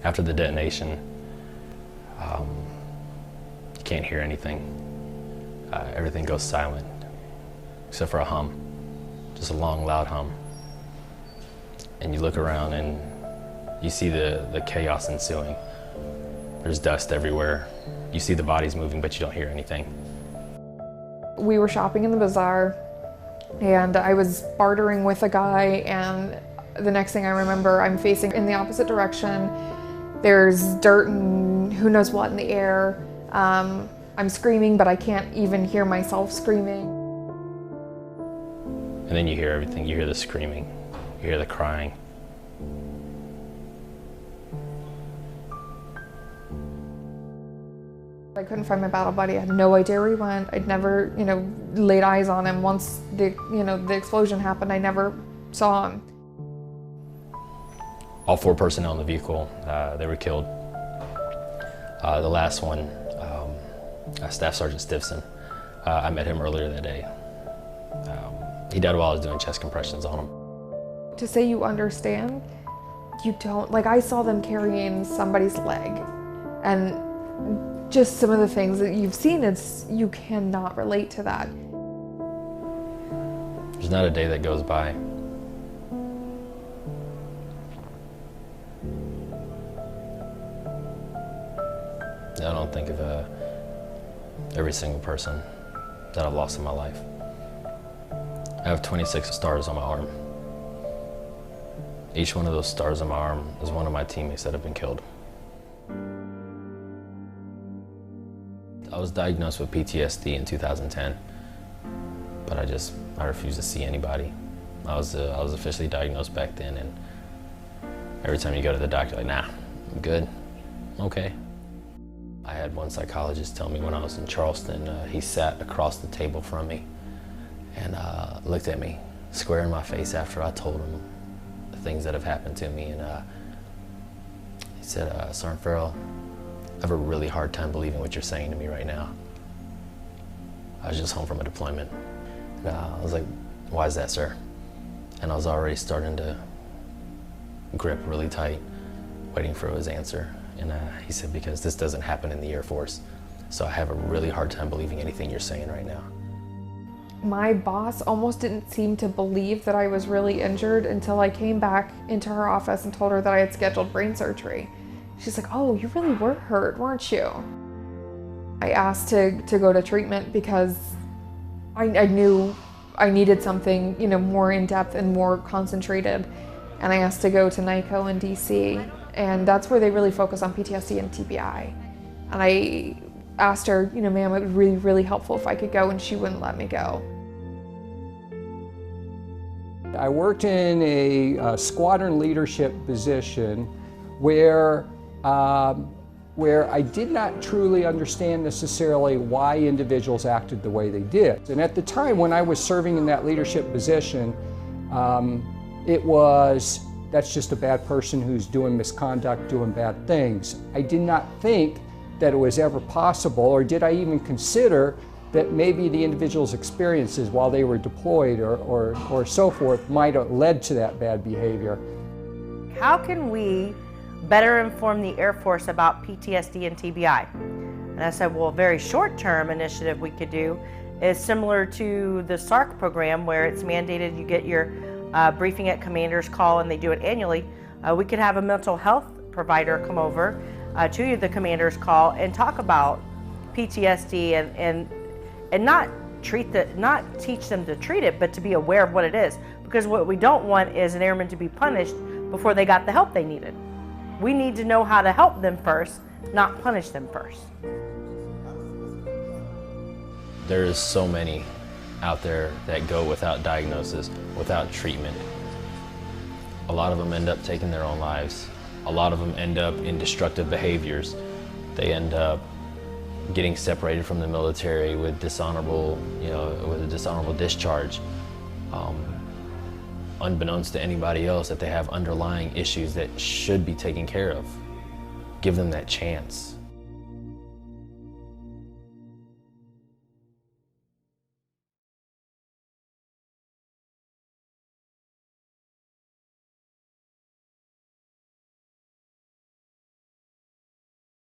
After the detonation, you can't hear anything. Everything goes silent, except for a hum, just a long, loud hum. And you look around and you see the chaos ensuing. There's dust everywhere. You see the bodies moving, but you don't hear anything. We were shopping in the bazaar, and I was bartering with a guy, and the next thing I remember, I'm facing in the opposite direction. There's dirt and who knows what in the air. I'm screaming, but I can't even hear myself screaming. And then you hear everything. You hear the screaming, you hear the crying. I couldn't find my battle buddy. I had no idea where he went. I'd never, laid eyes on him. Once the explosion happened, I never saw him. All 4 personnel in the vehicle, they were killed. The last one, Staff Sergeant Stiffson, I met him earlier that day. He died while I was doing chest compressions on him. To say you understand, you don't. Like, I saw them carrying somebody's leg, and just some of the things that you've seen, you cannot relate to that. There's not a day that goes by. I don't think of every single person that I've lost in my life. I have 26 stars on my arm. Each one of those stars on my arm is one of my teammates that have been killed. I was diagnosed with PTSD in 2010, but I refused to see anybody. I was officially diagnosed back then, and every time you go to the doctor, like, nah, I'm good, I'm okay. I had one psychologist tell me when I was in Charleston, he sat across the table from me and looked at me square in my face after I told him the things that have happened to me, and he said, Sergeant Farrell, I have a really hard time believing what you're saying to me right now. I was just home from a deployment. And, I was like, why is that, sir? And I was already starting to grip really tight, waiting for his answer. And he said, because this doesn't happen in the Air Force. So I have a really hard time believing anything you're saying right now. My boss almost didn't seem to believe that I was really injured until I came back into her office and told her that I had scheduled brain surgery. She's like, oh, you really were hurt, weren't you? I asked to go to treatment because I knew I needed something, more in-depth and more concentrated. And I asked to go to NICO in DC, and that's where they really focus on PTSD and TBI. And I asked her, ma'am, it would be really helpful if I could go, and she wouldn't let me go. I worked in a squadron leadership position where I did not truly understand necessarily why individuals acted the way they did. And at the time when I was serving in that leadership position, it was, that's just a bad person who's doing misconduct, doing bad things. I did not think that it was ever possible, or did I even consider that maybe the individual's experiences while they were deployed or so forth might have led to that bad behavior. How can we better inform the Air Force about PTSD and TBI? And I said, well, a very short-term initiative we could do is similar to the SARC program, where it's mandated you get your briefing at commander's call, and they do it annually. We could have a mental health provider come over to the commander's call and talk about PTSD and not teach them to treat it, but to be aware of what it is. Because what we don't want is an airman to be punished before they got the help they needed. We need to know how to help them first, not punish them first. There's so many out there that go without diagnosis, without treatment. A lot of them end up taking their own lives. A lot of them end up in destructive behaviors. They end up getting separated from the military with dishonorable, with a dishonorable discharge. Unbeknownst to anybody else, that they have underlying issues that should be taken care of. Give them that chance.